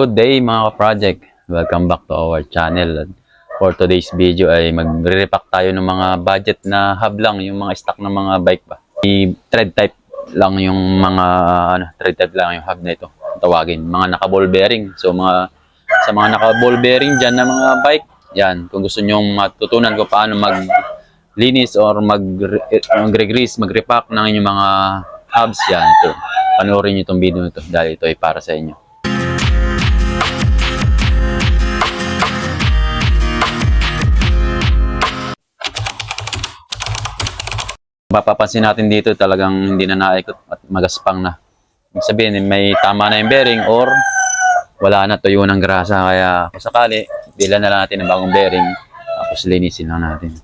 Good day mga ka-project, welcome back to our channel. For today's video ay magre-repack tayo ng mga budget na hub lang, yung mga stock ng mga bike ba. I-thread type lang yung mga thread type lang yung hub na ito. Tawagin, mga naka-ball bearing. So sa mga naka-ball bearing diyan na mga bike, yan, kung gusto niyo matutunan kung paano maglinis or mag-grease, mag-repack ng inyong mga hubs yan, ito. Panoorin niyo itong video nito dahil ito ay para sa inyo. Mapapansin natin dito talagang hindi na naikot at magaspang na. Ibig sabihin, may tama na yung bearing or wala na, tuyo ng grasa. Kaya kung sakali, bilan na lang natin ng bagong bearing tapos linisin lang natin.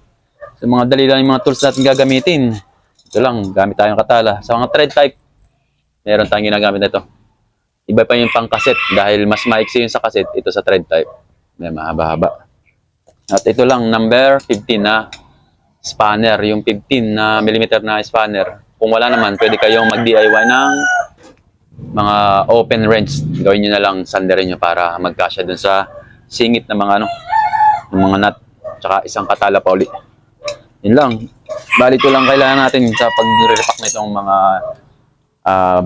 So mga dali lang yung mga tools natin gagamitin. Ito lang, gamit tayong katala. Sa mga thread type, meron tayong ginagamit na ito. Iba pa yung pang cassette dahil mas maiksi yung sa cassette, ito sa thread type. May mahaba-haba. At ito lang, number 15 na spanner, yung 15 na millimeter na spanner. Kung wala naman, pwede kayong mag-DIY ng mga open wrench. Gawin nyo na lang, sanderin nyo para magkasya dun sa singit na mga ng mga nut, tsaka isang katala pa ulit. Yun lang. Bali ito lang kailangan natin sa pag-repack na itong mga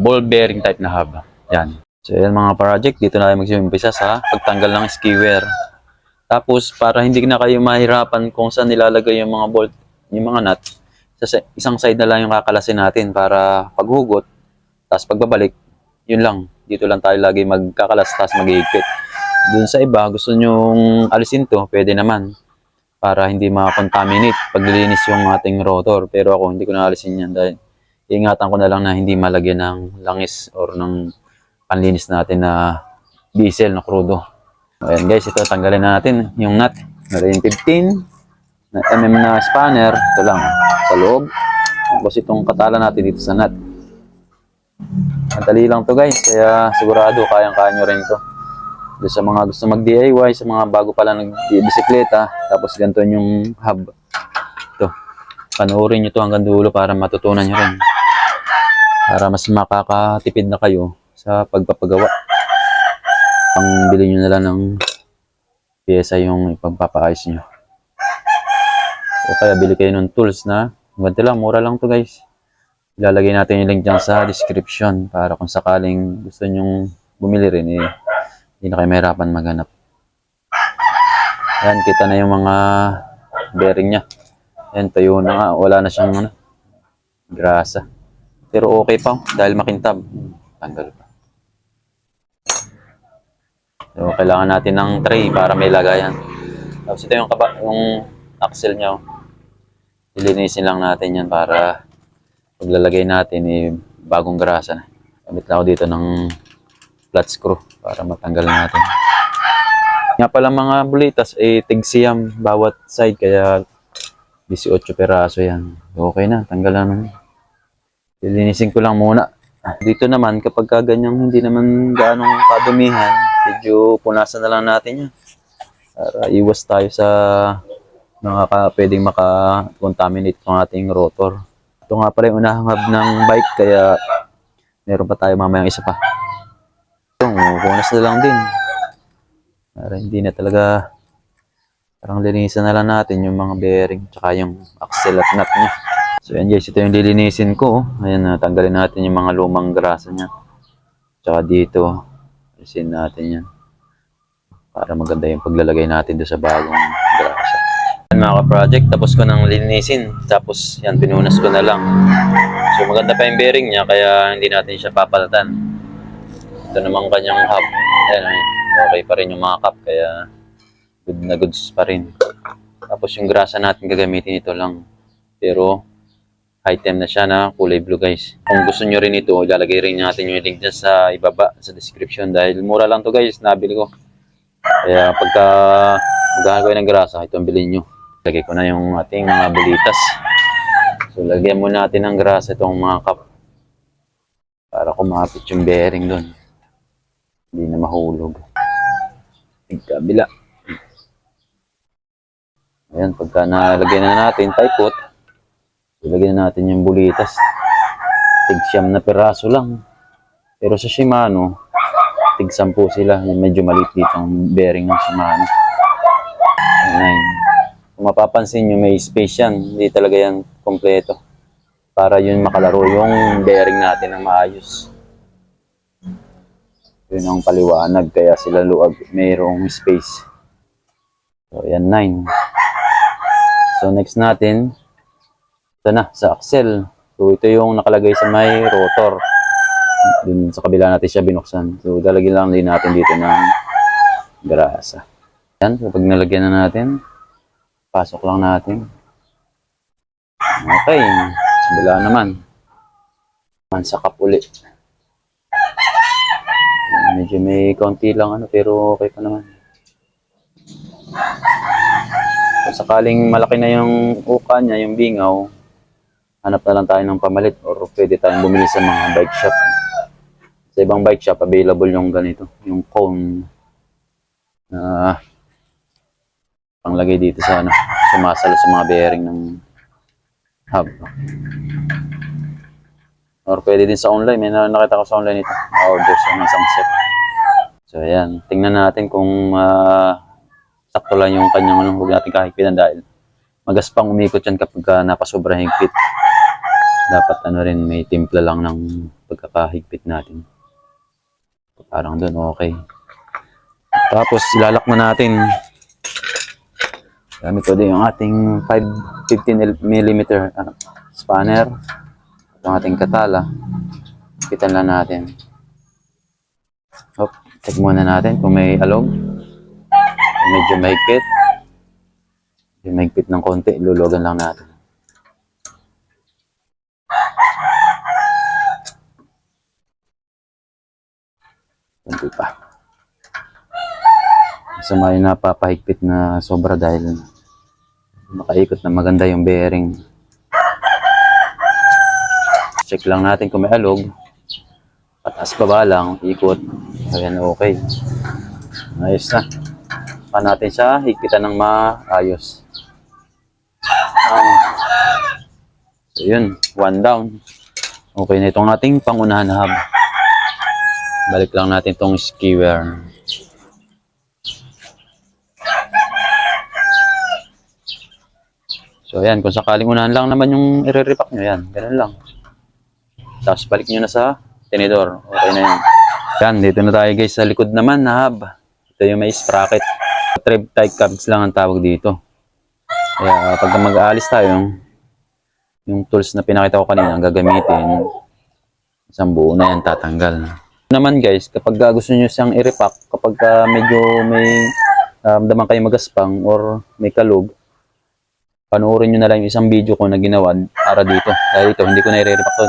ball bearing type na hub. Yan. So yan mga project, dito na tayo mag-umpisa sa pagtanggal ng skewer. Tapos para hindi na kayo mahirapan kung saan nilalagay yung mga bolt, yung mga nut, sa isang side na lang yung kakalasin natin para paghugot, tapos pagbabalik, yun lang. Dito lang tayo lagi magkakalas, tapos maghihigpit. Dun sa iba, gusto nyong alisin to, pwede naman. Para hindi makakontaminate paglilinis yung ating rotor. Pero ako, hindi ko na alisin yan dahil iingatan ko na lang na hindi malagyan ng langis or ng panlinis natin na diesel na crudo. Ayan guys, ito tanggalin na natin yung nut. Meron 15 na na spanner, ito lang sa loob. Tapos itong katala natin dito sa nut. Madali lang to guys, kaya sigurado kayang-kaya nyo rin to. Doon sa mga gusto mag-DIY, sa mga bago pala nag-bisikleta, tapos ganito yung hub. Ito, panoorin nyo to hanggang dulo para matutunan nyo rin. Para mas makakatipid na kayo sa pagpapagawa. Pangbili nyo na lang ng pyesa yung ipagpapaayos nyo. O kaya bili kayo ng tools na ganito lang, mura lang to guys. Ilalagay natin yung link dyan sa description para kung sakaling gusto nyong bumili rin, hindi na kayo mahirapan maghanap. Ayan, kita na yung mga bearing nya. Ayan, tayo na nga, wala na siyang grasa. Pero okay pa dahil makintab. Tanggal pa. So, kailangan natin ng tray para may lagayan. Tapos ito yung axle nya. Ilinisin lang natin yan para paglalagay natin bagong grasa na. Gamit lang ako dito ng flat screw para matanggal natin. Nga pala mga bulitas tigsiyam bawat side kaya 18 peraso yan. Okay na, tanggal na. Ilinisin ko lang muna. Dito naman kapag ganyang hindi naman gaanong kadumihan, medyo punasan na lang natin yan. Para iwas tayo sa pwedeng maka-contaminate ng ating rotor. Ito nga pala yung unahang hub ng bike, kaya meron pa tayo mamayang isa pa. Ito, punas na lang din. Para hindi na talaga, parang linisan na lang natin yung mga bearing, tsaka yung axle at nut niya. So yan guys, ito yung lilinisin ko. Ayan, tanggalin natin yung mga lumang grasa niya. Tsaka dito, alisin natin yan. Para maganda yung paglalagay natin doon sa bagong grasa. Mga ka-project, tapos ko nang linisin. Tapos yan, pinunas ko na lang. So maganda pa yung bearing niya, kaya hindi natin siya papalatan. Ito naman kanyang hub. Ayan, okay pa rin yung mga cup, kaya good na goods pa rin. Tapos yung grasa natin gagamitin ito lang. Pero item na siya na kulay blue guys. Kung gusto nyo rin ito, ilalagay rin natin yung link dyan sa ibaba, sa description. Dahil mura lang to guys, nabili ko. Kaya pagka maghahanap kayo ng grasa, ito ang bilhin nyo. Lagay ko na yung ating mga bulitas. So lagyan muna natin ng grasa itong mga cup. Para kumapit yung bearing doon. Hindi na mahulog. Tigkabila. Ayan, pagka nalagyan na natin, taipot, ilagyan na natin yung bulitas. Tig-siyam na peraso lang. Pero sa Shimano, tig-10 sila. Yung medyo maliit dito ang bearing ng Shimano. Ayan. Kung mapapansin nyo, may space yan. Hindi talaga yan kompleto. Para yun makalaro yung bearing natin ng maayos. Yun ang paliwanag. Kaya sila luwag. Mayroong space. So, yan 9. So, next natin. Ito na, sa axle. So, ito yung nakalagay sa may rotor. Dun sa kabila natin siya binuksan. So, dalagyan lang din natin dito ng grasa. Yan, so pag nalagyan na natin, pasok lang natin. Okay, kabila naman. Mansakap ulit. Medyo may konti lang pero okay pa naman. Kung sakaling malaki na yung uka niya, yung bingaw, hanap na lang tayo ng pamalit or pwede tayong bumili sa mga bike shop. Sa ibang bike shop, available yung ganito, yung cone na panglagay dito sa sumasalo sa mga bearing ng hub. Or pwede din sa online, may nakita ko sa online ito, order siya ng isang set. So ayan, tingnan natin kung sakto lang yung kanyang huwag natin kahigpitan dahil magaspang umikot yan kapag napasobra higpit. Dapat rin may timpla lang ng pagkakahigpit natin. Parang doon okay. Tapos ilalak na natin. Gamit ko din yung ating 15mm spanner. Ang ating katala. Kitan lang natin. Hop, check muna natin kung may alog. Kung medyo mahigpit. Medyo mahigpit ng konti, lulugan lang natin. Konti pa. Masama yung napapahigpit na sobra dahil makaikot na maganda yung bearing. Check lang natin kung may alog. Pataas pa ba lang, ikot. Ayan, okay. Ayos na. Pa natin siya, higpitan ng maayos. So yun, 1 down. Okay na itong ating pangunahan na hub. Balik lang natin itong skewer. So ayan, kung sakaling unahan lang naman yung i-repack nyo, yan, ganun lang. Tapos balik nyo na sa tinidor. Okay na yun. Yan, dito na tayo guys sa likod naman na hub. Ito yung may sprocket. Trip tight cabs lang ang tawag dito. Kaya pag mag-aalis tayo, yung tools na pinakita ko kanina ang gagamitin, isang buo na yan tatanggal. Naman guys, kapag gusto nyo siyang i-repack, kapag medyo may daman kayo magaspang or may kalog, panoorin nyo na lang yung isang video ko na ginawa para dito. Dahil ito, hindi ko na i-repack to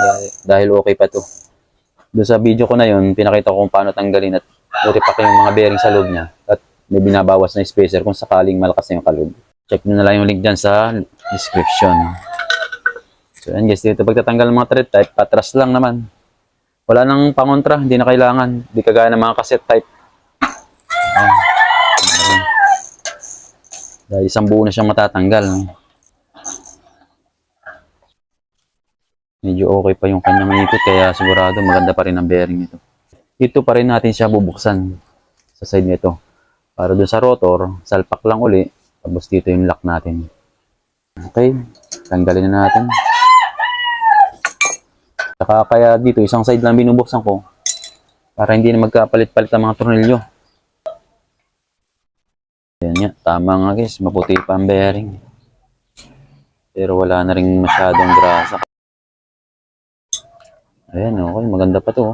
dahil okay pa to. Doon sa video ko na yun, pinakita ko kung paano tanggalin at i-repack yung mga bearing sa loob niya. At may binabawas na spacer kung sakaling malakas na yung kalog. Check nyo na lang yung link dyan sa description. So yan guys, dito pagtatanggal ng mga thread type, patras lang naman. Wala nang pangontra, hindi na kailangan. Hindi kagaya ng mga cassette type. Dahil isang buo na siyang matatanggal. Medyo okay pa yung kanyang ikot, kaya sigurado maganda pa rin ang bearing nito. Dito pa rin natin siya bubuksan sa side nito. Para doon sa rotor, salpak lang uli. Tapos dito yung lock natin. Okay, tanggalin na natin. Saka kaya dito, isang side lang binubuksan ko para hindi na magkapalit-palit ang mga tornilyo. Ayan nga, tama nga guys, maputi pa ang bearing. Pero wala na rin masyadong grasa. Ayan, okay, maganda pa to.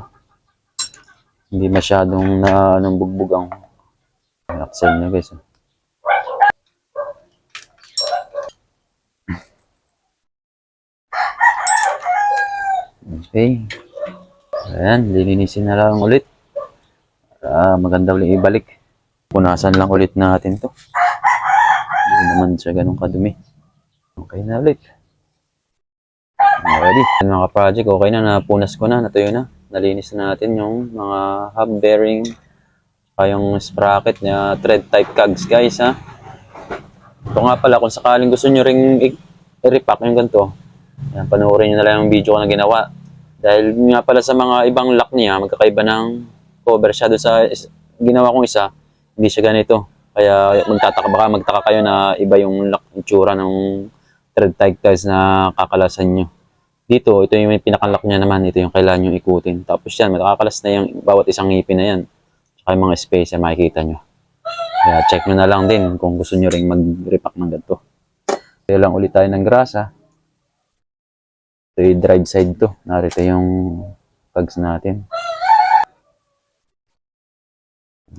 Hindi masyadong bugbog ang axle niya guys. Okay. Ayan, lilinisin na lang ulit. Para maganda ulit ibalik. Punasan lang ulit natin to. Hindi naman siya ganun kadumi. Okay na ulit. Ready. Mga project, okay na. Napunas ko na. Natuyo na. Nalinis na natin yung mga hub bearing. Yung sprocket na thread type cogs guys ha. Ito nga pala, kung sakaling gusto nyo ring i-repack yung ganito. Yan, panoorin nyo na lang yung video ko na ginawa. Dahil nga pala sa mga ibang lock niya, magkakaiba ng cover siya doon sa ginawa kong isa, hindi siya ganito. Kaya magtaka kayo na iba yung itsura ng thread tiles na kakalasan nyo. Dito, ito yung pinakalock niya naman. Ito yung kailangan nyo ikutin. Tapos yan, makakalas na yung bawat isang ngipin na yan. Tsaka yung mga spacer, makikita nyo. Kaya check nyo na lang din kung gusto nyo rin mag-repack ng ganito. Kaya lang ulit tayo ng grasa. Ito yung drive side to. Narito yung cogs natin.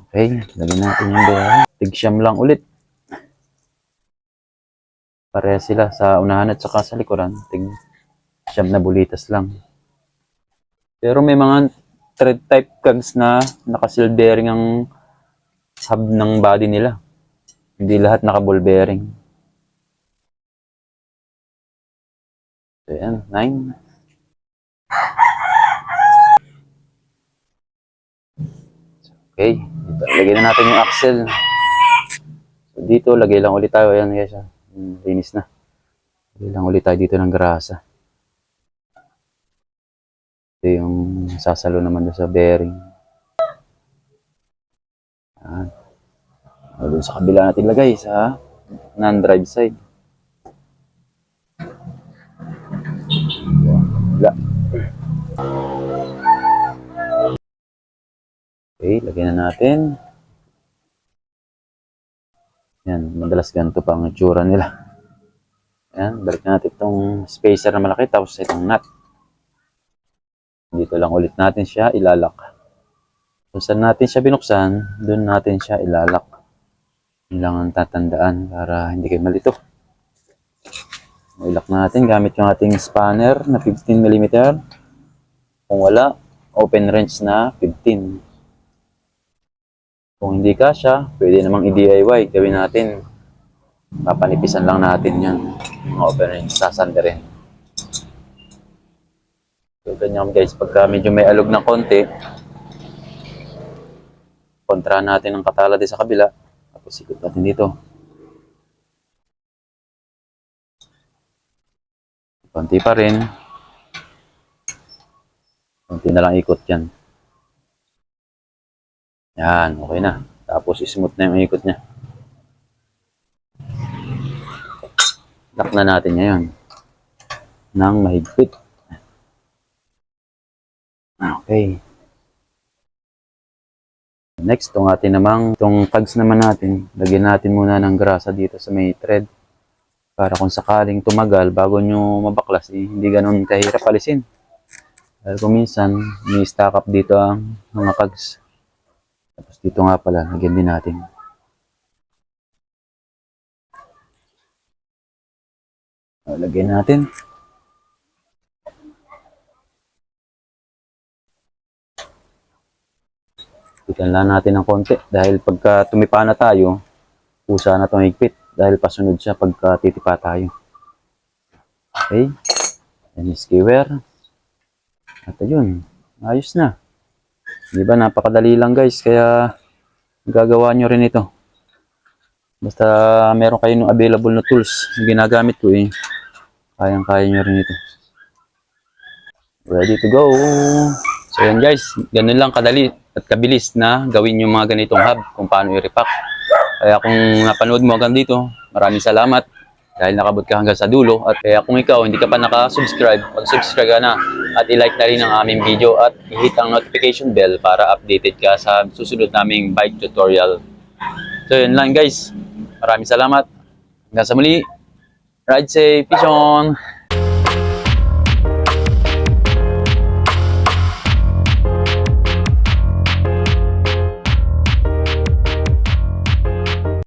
Okay, lagyan natin yung bearing. Tig-siyam lang ulit. Pareha sila sa unahan at saka sa likuran. Tig-siyam na bulitas lang. Pero may mga thread type cogs na naka-seal bearing ang hub ng body nila. Hindi lahat naka-ball bearing. So yan, 9. Okay, dito, lagay na natin yung axle. So dito, lagay lang ulit tayo. Ayan guys, linis na. Lagay lang ulit tayo dito ng grasa. Ito yung sasalo naman doon sa bearing. Ayan. Doon sa kabila natin lagay sa non-drive side. Wala. Okay, lagyan na natin. Yan, madalas ganito pa ang itsura nila. Yan, balik natin itong spacer na malaki tapos itong nut. Dito lang ulit natin siya ilalak. Kung saan natin siya binuksan, doon natin siya ilalak. Yun lang ang tatandaan para hindi kayo malito. Ilak natin gamit yung ating spanner na 15mm. Kung wala, open wrench na 15. Kung hindi kasya, pwede namang i-DIY. Gawin natin. Papanipisan lang natin yan. Mga open wrench, sasandarin. So, ganyan guys. Pagka medyo may alog ng konti, kontra natin ang katala din sa kabila. Tapos ikot natin dito. Konti pa rin. Konti na lang ikot yan. Yan, okay na. Tapos smooth na yung ikot niya. Lock na natin ngayon ng mahigpit. Okay. Next, itong atin namang, itong tags naman natin, lagyan natin muna ng grasa dito sa may thread. Para kung sakaling tumagal, bago nyo mabaklas, hindi ganun kahirap alisin. Dahil kung minsan, may stack up dito ang mga tags. Tapos dito nga pala, lagyan din natin. Lagyan natin. Tikan lang natin ng konti. Dahil pagka tumipa na tayo, pusa na itong higpit. Dahil pasunod siya pagka titipa tayo. Okay. Yan yung skewer. At ayun, ayos na. Di ba, napakadali lang guys, kaya gagawa nyo rin ito. Basta meron kayo ng available na tools na ginagamit ko kayang-kaya nyo rin ito. Ready to go! So yan guys, ganun lang kadali at kabilis na gawin yung mga ganitong hub kung paano i-repack. Kaya kung napanood mo hanggang dito, maraming salamat dahil nakabot ka hanggang sa dulo. At kaya kung ikaw hindi ka pa nakasubscribe, mag-subscribe ka na at i-like na rin ang aming video at i-hit ang notification bell para updated ka sa susunod naming bike tutorial. So yun lang guys, maraming salamat. Hanggang sa muli, ride safe, peace on!